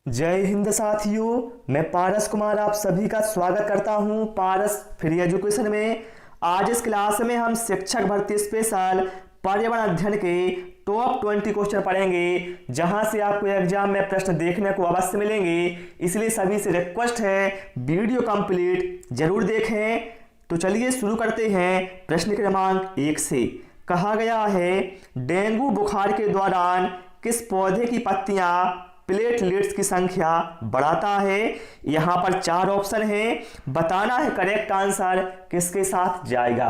जय हिंद साथियों, मैं पारस कुमार आप सभी का स्वागत करता हूं पारस फ्री एजुकेशन में। आज इस क्लास में हम शिक्षक भर्ती स्पेशल पर्यावरण अध्ययन के टॉप 20 क्वेश्चन पढ़ेंगे, जहां से आपको एग्जाम में प्रश्न देखने को अवश्य मिलेंगे। इसलिए सभी से रिक्वेस्ट है वीडियो कंप्लीट जरूर देखें। तो चलिए शुरू करते हैं प्रश्न क्रमांक 1 से। कहा गया है, डेंगू बुखार के दौरान किस पौधे की पत्तियां प्लेटलेट्स की संख्या बढ़ाता है। यहां पर 4 ऑप्शन हैं, बताना है करेक्ट आंसर किसके साथ जाएगा।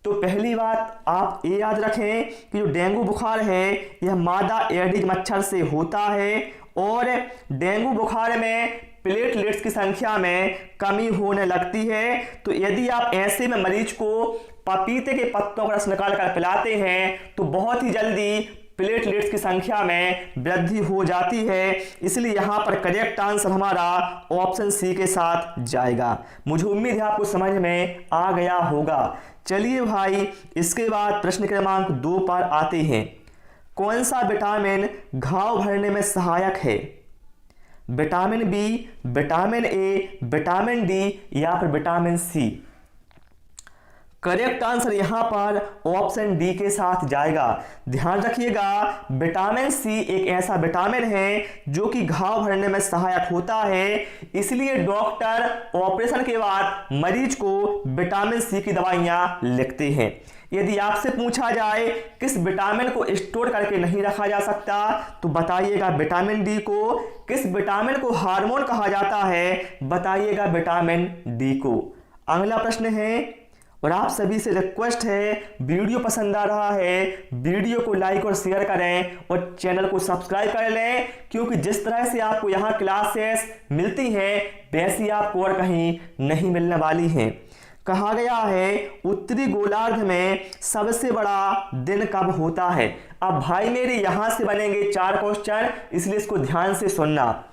तो पहली बात आप ये याद रखें कि जो डेंगू बुखार है यह मादा एडिज मच्छर से होता है और डेंगू बुखार में प्लेटलेट्स की संख्या में कमी होने लगती है। तो यदि आप ऐसे में मरीज को पपीते के पत्तों का रस निकाल कर पिलाते हैं तो बहुत ही जल्दी प्लेटलेट्स की संख्या में वृद्धि हो जाती है। इसलिए यहां पर करेक्ट आंसर हमारा ऑप्शन सी के साथ जाएगा। मुझे उम्मीद है आपको समझ में आ गया होगा। चलिए भाई, इसके बाद प्रश्न क्रमांक 2 पर आते हैं। कौन सा विटामिन घाव भरने में सहायक है? Vitamin B, vitamin A, vitamin D या फिर विटामिन सी? करेक्ट आंसर यहां पर ऑप्शन डी के साथ जाएगा। ध्यान रखिएगा, विटामिन सी एक ऐसा विटामिन है जो कि घाव भरने में सहायक होता है। इसलिए डॉक्टर ऑपरेशन के बाद मरीज को विटामिन सी की दवाइयां लिखते हैं। यदि आपसे पूछा जाए किस विटामिन को स्टोर करके नहीं रखा जा सकता तो बताइएगा विटामिन डी को। किस विटामिन को हार्मोन कहा जाता है? बताइएगा विटामिन डी को। अगला प्रश्न है, और आप सभी से रिक्वेस्ट है, वीडियो पसंद आ रहा है वीडियो को लाइक और शेयर करें और चैनल को सब्सक्राइब कर लें, क्योंकि जिस तरह से आपको यहाँ क्लासेस मिलती हैं वैसी आपको और कहीं नहीं मिलने वाली हैं। कहा गया है, उत्तरी गोलार्ध में सबसे बड़ा दिन कब होता है? अब भाई मेरे यहाँ से बनेंगे 4 क्वेश्चन, इसलिए इसको ध्यान से सुनना।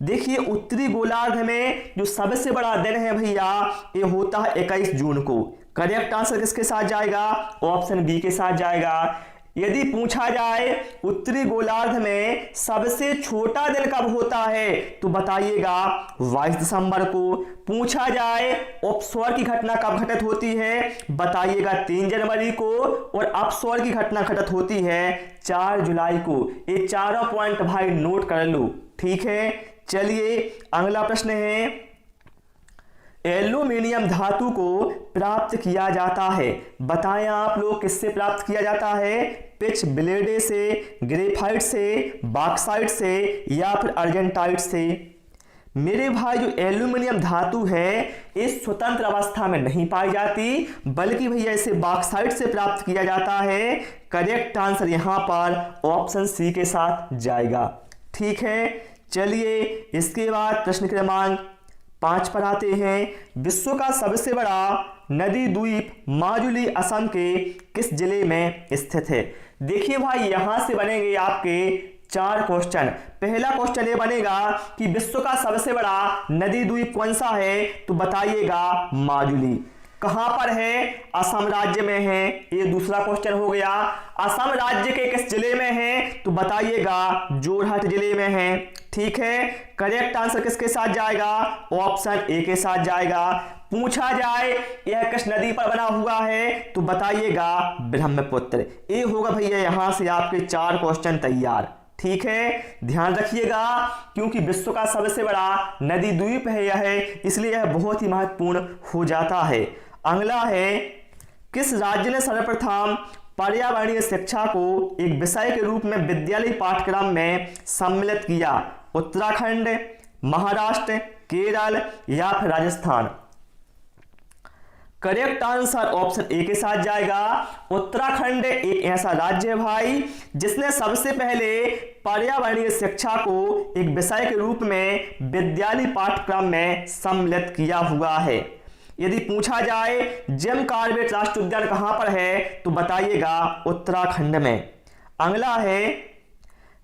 देखिए, उत्तरी गोलार्ध में जो सबसे बड़ा दिन है भैया ये होता है 21 जून को। करेक्ट आंसर किसके साथ जाएगा? ऑप्शन बी के साथ जाएगा। यदि पूछा जाए उत्तरी गोलार्ध में सबसे छोटा दिन कब होता है तो बताइएगा 22 दिसंबर को। पूछा जाए अपस्वर की घटना कब घटित होती है? बताइएगा 3 जनवरी को। और अपस्वर की घटना घटित होती है 4 जुलाई को। ये चारों पॉइंट भाई नोट कर लो, ठीक है। चलिए अगला प्रश्न है, एल्यूमिनियम धातु को प्राप्त किया जाता है। बताएं आप लोग किससे प्राप्त किया जाता है? पिच ब्लेडे से, ग्रेफाइट से, बॉक्साइट से या फिर अर्जेंटाइट से? मेरे भाई, जो एल्यूमिनियम धातु है इस स्वतंत्र अवस्था में नहीं पाई जाती, बल्कि भैया इसे बॉक्साइट से प्राप्त किया जाता है। करेक्ट आंसर यहां पर ऑप्शन सी के साथ जाएगा, ठीक है। चलिए इसके बाद प्रश्न क्रमांक 5 पर आते हैं। विश्व का सबसे बड़ा नदी द्वीप माजुली असम के किस जिले में स्थित है? देखिए भाई, यहां से बनेंगे आपके 4 क्वेश्चन। पहला क्वेश्चन ये बनेगा कि विश्व का सबसे बड़ा नदी द्वीप कौन सा है तो बताइएगा माजुली। कहां पर है? असम राज्य में है। ये दूसरा क्वेश्चन हो गया। असम राज्य के किस जिले में है तो बताइएगा जोरहट जिले में है, ठीक है। करेक्ट आंसर किसके साथ जाएगा? ऑप्शन ए के साथ जाएगा। पूछा जाए यह किस नदी पर बना हुआ है तो बताइएगा ब्रह्मपुत्र। ये होगा भैया यहां से आपके 4 क्वेश्चन तैयार, ठीक है। ध्यान रखिएगा, क्योंकि विश्व का सबसे बड़ा नदी द्वीप है यह, इसलिए यह बहुत ही महत्वपूर्ण हो जाता है। अगला है, किस राज्य ने सर्वप्रथम पर्यावरणीय शिक्षा को एक विषय के रूप में विद्यालय पाठ्यक्रम में सम्मिलित किया? उत्तराखंड, महाराष्ट्र, केरल या फिर Rajasthan? Correct answer option A के साथ जाएगा। उत्तराखंड एक ऐसा राज्य है भाई जिसने सबसे पहले पर्यावरणीय शिक्षा को एक विषय के रूप में विद्यालय पाठ्यक्रम में सम्मिलित किया हुआ है। यदि पूछा जाए जिम कॉर्बेट राष्ट्रीय उद्यान कहां पर है तो बताइएगा उत्तराखंड में। अगला है,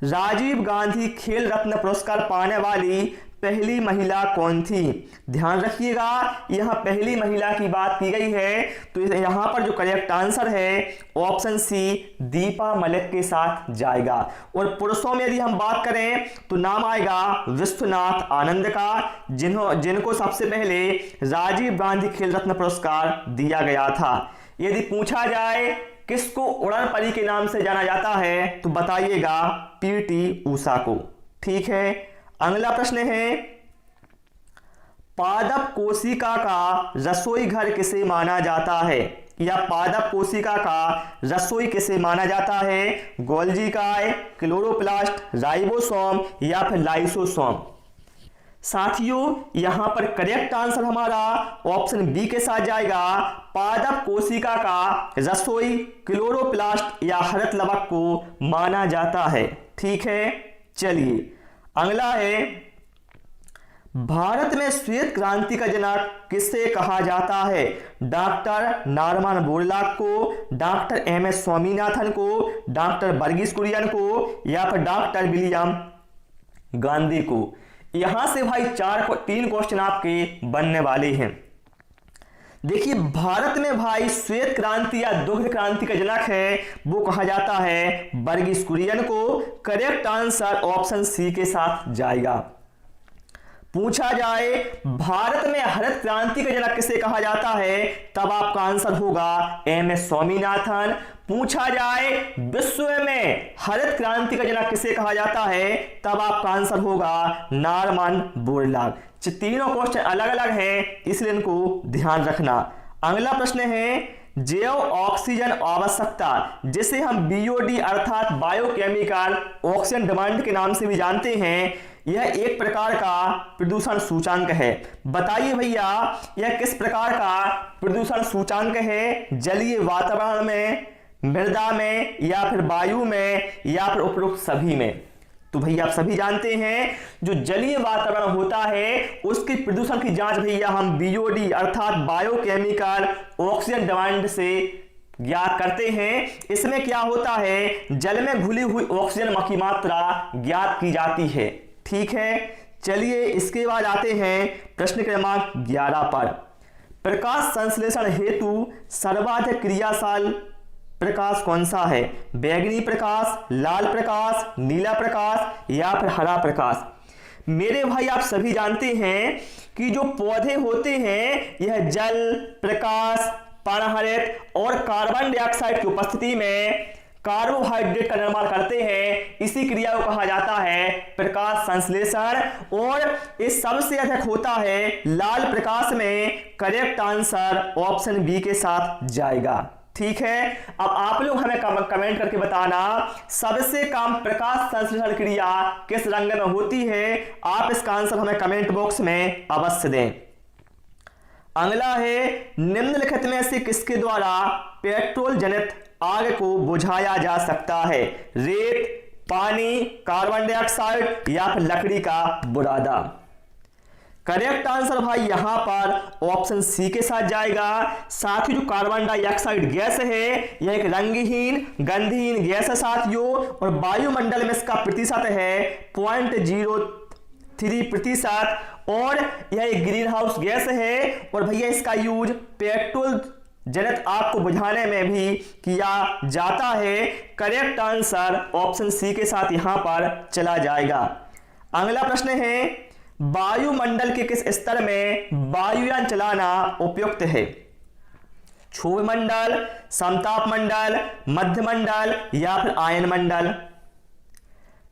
राजीव गांधी खेल रत्न पुरस्कार पाने वाली पहली महिला कौन थी? ध्यान रखिएगा, यहां पहली महिला की बात की गई है, तो यहां पर जो करेक्ट आंसर है ऑप्शन सी दीपा मलिक के साथ जाएगा। और पुरुषों में यदि हम बात करें तो नाम आएगा विश्वनाथ आनंद का, जिनको सबसे पहले राजीव गांधी खेल रत्न पुरस्कार दिया गया था। यदि पूछा जाए किसको उड़न परी के नाम से जाना जाता है तो बताइएगा पीटी ऊषा को। ठीक है, अगला प्रश्न है, पादप कोशिका का रसोई घर किसे माना जाता है? या पादप कोशिका का रसोई किसे माना जाता है? गोल्जी काय, क्लोरोप्लास्ट, राइबोसोम या फिर लाइसोसोम? साथियों, यहां पर करेक्ट आंसर हमारा ऑप्शन बी के साथ जाएगा। पादप कोशिका का रसोई क्लोरोप्लास्ट या हरित लवक को माना जाता है। ठीक है, चलिए अगला है, भारत में श्वेत क्रांति का जनक किसे कहा जाता है? डॉक्टर नॉर्मन बोरलॉग को, डॉक्टर एम.एस. स्वामीनाथन को, डॉक्टर वर्गीस कुरियन को या फिर डॉक्टर विलियम गांधी को? यहां से भाई 3 क्वेश्चन आपके बनने वाले हैं। देखिए, भारत में भाई श्वेत क्रांति या दुग्ध क्रांति का जनक है वो कहा जाता है वर्गीस कुरियन को। करेक्ट आंसर ऑप्शन सी के साथ जाएगा। पूछा जाए भारत में हरित क्रांति का जनक किसे कहा जाता है, तब आपका आंसर होगा एम.एस. स्वामीनाथन। पूछा जाए विश्व में हरित क्रांति का जनक किसे कहा जाता है, तब आपका आंसर होगा नॉर्मन बोरलॉग। तीनों क्वेश्चन अलग अलग हैं, इसलिए इनको ध्यान रखना। अगला प्रश्न है, जैव ऑक्सीजन आवश्यकता, जिसे हम बीओडी अर्थात बायोकेमिकल ऑक्सीजन डिमांड के नाम से भी जानते हैं, यह एक प्रकार का प्रदूषण सूचांक है। बताइए भैया, यह किस प्रकार का प्रदूषण सूचांक है? जलीय वातावरण में, मृदा में या फिर वायु में या फिर उपरोक्त सभी में? तो भैया आप सभी जानते हैं, जो जलीय वातावरण होता है उसकी प्रदूषण की जांच भैया हम बीओडी अर्थात बायोकेमिकल ऑक्सीजन डिमांड से ज्ञात करते हैं। इसमें क्या होता है, जल में घुली हुई ऑक्सीजन की मात्रा ज्ञात की जाती है। ठीक है, चलिए इसके बाद आते हैं प्रश्न क्रमांक 11 पर। प्रकाश संश्लेषण हेतु सर्वाधिक क्रियाशील प्रकाश कौन सा है? बैंगनी प्रकाश, लाल प्रकाश, नीला प्रकाश या फिर हरा प्रकाश? मेरे भाई आप सभी जानते हैं कि जो पौधे होते हैं यह जल, प्रकाश, पर्णहरित और कार्बन डाइऑक्साइड की उपस्थिति में कार्बोहाइड्रेट का निर्माण करते हैं। इसी क्रिया को कहा जाता है प्रकाश संश्लेषण, और इस सबसे अधिक होता है लाल प्रकाश में। करेक्ट आंसर ऑप्शन बी के साथ जाएगा। ठीक है, अब आप लोग हमें कमेंट करके बताना सबसे कम प्रकाश संश्लेषण क्रिया किस रंग में होती है। आप इसका आंसर हमें कमेंट बॉक्स में अवश्य दें। अगला है, निम्नलिखित में से किसके द्वारा पेट्रोल जनित आग को बुझाया जा सकता है? रेत, पानी, कार्बन डाइऑक्साइड या फिर लकड़ी का बुरादा? करेक्ट आंसर भाई यहां पर ऑप्शन सी के साथ जाएगा। साथ ही जो कार्बन डाइऑक्साइड गैस है यह एक रंगहीन गंधहीन गैस है साथियों, और वायुमंडल में इसका प्रतिशत है 0.03%, और यह एक ग्रीन हाउस गैस है। और भैया इसका यूज पेट्रोल जनित आग को बुझाने में भी किया जाता है। करेक्ट आंसर ऑप्शन सी के साथ यहां पर चला जाएगा। अगला प्रश्न है, वायुमंडल के किस स्तर में वायुयान चलाना उपयुक्त है? क्षोभ मंडल, समताप मंडल, मध्य मंडल या फिर आयन मंडल?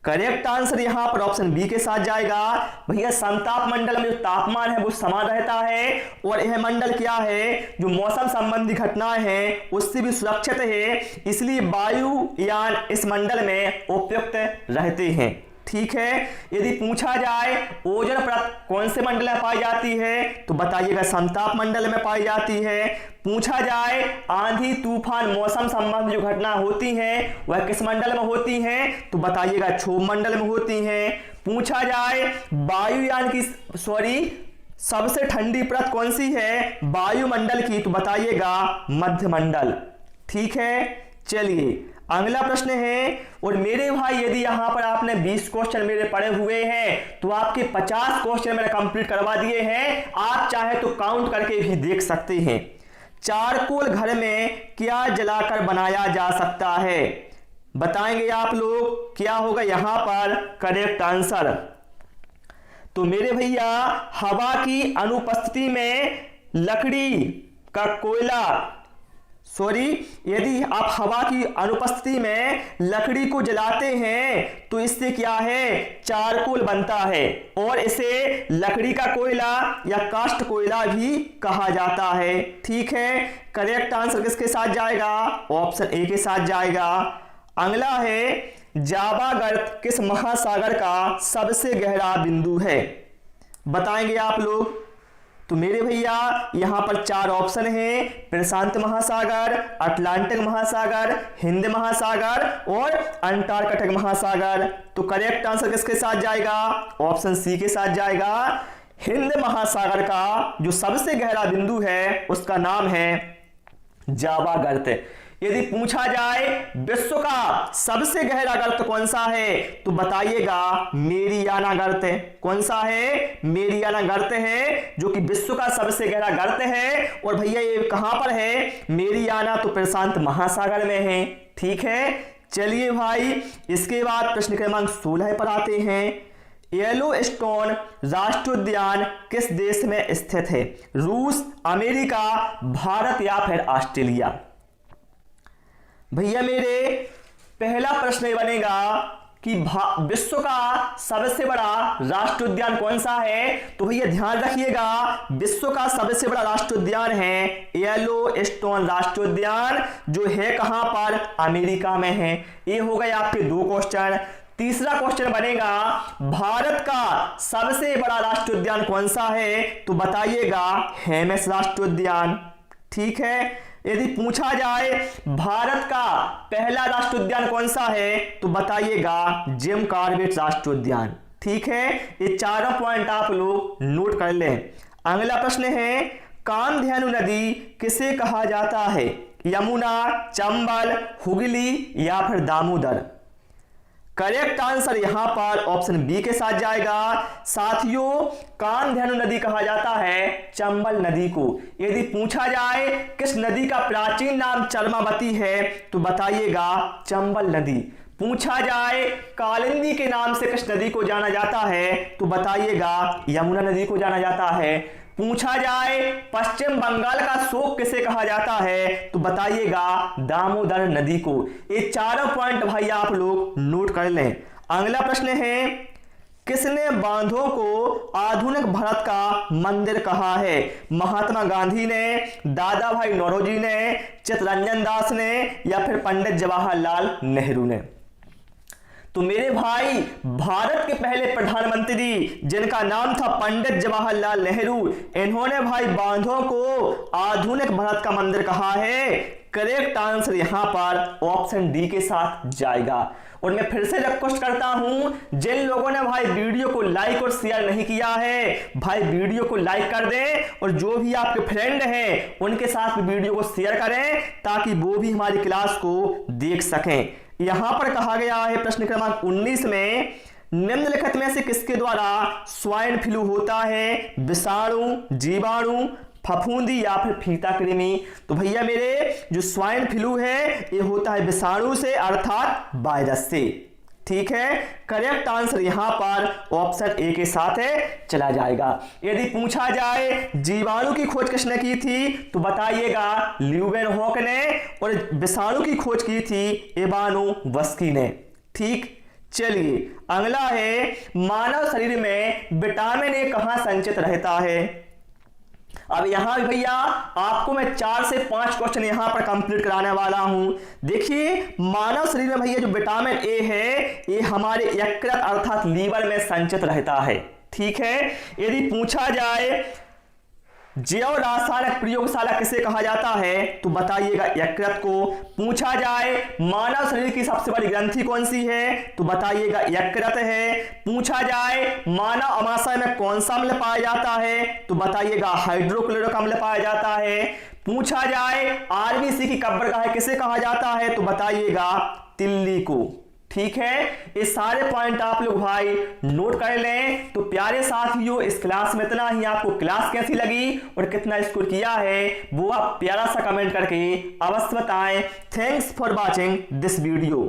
करेक्ट आंसर यहां पर ऑप्शन बी के साथ जाएगा। भैया समताप मंडल में जो तापमान है वो समान रहता है, और यह मंडल क्या है, जो मौसम संबंधी घटनाएं हैं उससे भी सुरक्षित है, इसलिए वायुयान इस मंडल में उपयुक्त रहते हैं। ठीक है, यदि पूछा जाए ओजोन परत कौन से मंडल में पाई जाती है तो बताइएगा समताप मंडल में पाई जाती है। पूछा जाए आंधी तूफान मौसम संबंधी जो घटना होती हैं वह किस मंडल में होती हैं तो बताइएगा क्षोभ मंडल में होती हैं। पूछा जाए वायुयान की सबसे ठंडी परत कौन सी है वायुमंडल की तो बताइएगा मध्य मंडल। ठीक है, चलिए अगला प्रश्न है, और मेरे भाई यदि यहां पर आपने 20 क्वेश्चन मेरे पढ़े हुए हैं तो आपके 50 क्वेश्चन मैंने कंप्लीट करवा दिए हैं। आप चाहे तो काउंट करके भी देख सकते हैं। चारकोल घर में क्या जलाकर बनाया जा सकता है? बताएंगे आप लोग क्या होगा यहां पर करेक्ट आंसर। तो मेरे भैया हवा की अनुपस्थिति में लकड़ी का कोयला, यदि आप हवा की अनुपस्थिति में लकड़ी को जलाते हैं तो इससे क्या है, चारकोल बनता है, और इसे लकड़ी का कोयला या काष्ठ कोयला भी कहा जाता है। ठीक है, करेक्ट आंसर किसके साथ जाएगा? ऑप्शन ए के साथ जाएगा। अगला है, जावा गर्त किस महासागर का सबसे गहरा बिंदु है? बताएंगे आप लोग। तो मेरे भैया यहां पर 4 ऑप्शन हैं, प्रशांत महासागर, अटलांटिक महासागर, हिंद महासागर और अंटार्कटिक महासागर। तो करेक्ट आंसर किसके साथ जाएगा? ऑप्शन सी के साथ जाएगा। हिंद महासागर का जो सबसे गहरा बिंदु है उसका नाम है जावा गर्त। यदि पूछा जाए विश्व का सबसे गहरा गर्त कौन सा है तो बताइएगा मेरियाना गर्त। कौन सा है? मेरियाना गर्त है, जो कि विश्व का सबसे गहरा गर्त है। और भैया ये कहां पर है? मेरियाना तो प्रशांत महासागर में है। ठीक है, चलिए भाई इसके बाद प्रश्न क्रमांक 16 पर आते हैं। येलोस्टोन राष्ट्रीय उद्यान किस देश में स्थित है? रूस, अमेरिका, भारत या फिर ऑस्ट्रेलिया? भैया मेरे पहला प्रश्न ये बनेगा कि विश्व का सबसे बड़ा राष्ट्रीय उद्यान कौन सा है? तो भैया ध्यान रखिएगा, विश्व का सबसे बड़ा राष्ट्रीय उद्यान है येलोस्टोन राष्ट्रीय उद्यान, जो है कहां पर? अमेरिका में है। ये हो गए आपके 2 क्वेश्चन। तीसरा क्वेश्चन बनेगा, भारत का सबसे बड़ा राष्ट्रीय उद्यान कौन सा है? तो बताइएगा हेमिस राष्ट्रीय उद्यान। ठीक है, यदि पूछा जाए भारत का पहला राष्ट्रीय उद्यान कौन सा है तो बताइएगा जिम कॉर्बेट राष्ट्रीय उद्यान। ठीक है, ये चारों पॉइंट आप लोग नोट कर लें। अगला प्रश्न है, कामधेनु नदी किसे कहा जाता है? यमुना, चंबल, हुगली या फिर दामोदर? करेक्ट आंसर यहां पर ऑप्शन बी के साथ जाएगा। साथियों, कामधेनु नदी कहा जाता है चंबल नदी को। यदि पूछा जाए किस नदी का प्राचीन नाम चर्मावती है तो बताइएगा चंबल नदी। पूछा जाए कालिंदी के नाम से किस नदी को जाना जाता है तो बताइएगा यमुना नदी को जाना जाता है। पूछा जाए पश्चिम बंगाल का शोक किसे कहा जाता है तो बताइएगा दामोदर नदी को। ये चारों पॉइंट भाई आप लोग नोट कर लें। अगला प्रश्न है, किसने बांधों को आधुनिक भारत का मंदिर कहा है? महात्मा गांधी ने, दादा भाई नौरोजी ने, चित्तरंजन दास ने या फिर पंडित जवाहरलाल नेहरू ने? तो मेरे भाई भारत के पहले प्रधानमंत्री जिनका नाम था पंडित जवाहरलाल नेहरू, इन्होंने भाई बांधों को आधुनिक भारत का मंदिर कहा है। करेक्ट आंसर यहां पर ऑप्शन डी के साथ जाएगा। और मैं फिर से रिक्वेस्ट करता हूं, जिन लोगों ने भाई वीडियो को लाइक और शेयर नहीं किया है भाई वीडियो को लाइक कर दें, और जो भी आपके फ्रेंड हैं उनके साथ वीडियो को शेयर करें ताकि वो भी हमारी क्लास को देख सकें। यहां पर कहा गया है प्रश्न क्रमांक 19 में, निम्नलिखित में से किसके द्वारा स्वाइन फ्लू होता है? विषाणु, जीवाणु, फफूंदी या फिर फीता कृमि? तो भैया मेरे जो स्वाइन फ्लू है ये होता है विषाणु से, अर्थात वायरस से। ठीक है, करेक्ट आंसर यहां पर ऑप्शन ए के साथ है चला जाएगा। यदि पूछा जाए जीवाणु की खोज किसने की थी तो बताइएगा ल्यूवेनहॉक ने, और विषाणु की खोज की थी इवानोवस्की ने। ठीक, चलिए अगला है, मानव शरीर में विटामिन ए कहां संचित रहता है? अब यहां भी भैया आपको मैं 4 से 5 क्वेश्चन यहां पर कंप्लीट कराने वाला हूं। देखिए मानव शरीर में भैया जो विटामिन ए है ये हमारे यकृत अर्थात लीवर में संचित रहता है। ठीक है, यदि पूछा जाए जैव रासायनिक प्रयोगशाला किसे कहा जाता है तो बताइएगा यकृत को। पूछा जाए मानव शरीर की सबसे बड़ी ग्रंथि कौन सी है तो बताइएगा यकृत है। पूछा जाए मानव अमाशय में कौन सा अम्ल पाया जाता है तो बताइएगा हाइड्रोक्लोरिक अम्ल पाया जाता है। पूछा जाए आरबीसी की कब्रगाह किसे कहा जाता है तो बताइएगा तिल्ली को। ठीक है, ये सारे पॉइंट आप लोग भाई नोट कर लें। तो प्यारे साथियों, इस क्लास में इतना ही। आपको क्लास कैसी लगी और कितना स्कोर किया है वो आप प्यारा सा कमेंट करके अवश्य बताएं। Thanks for watching this video.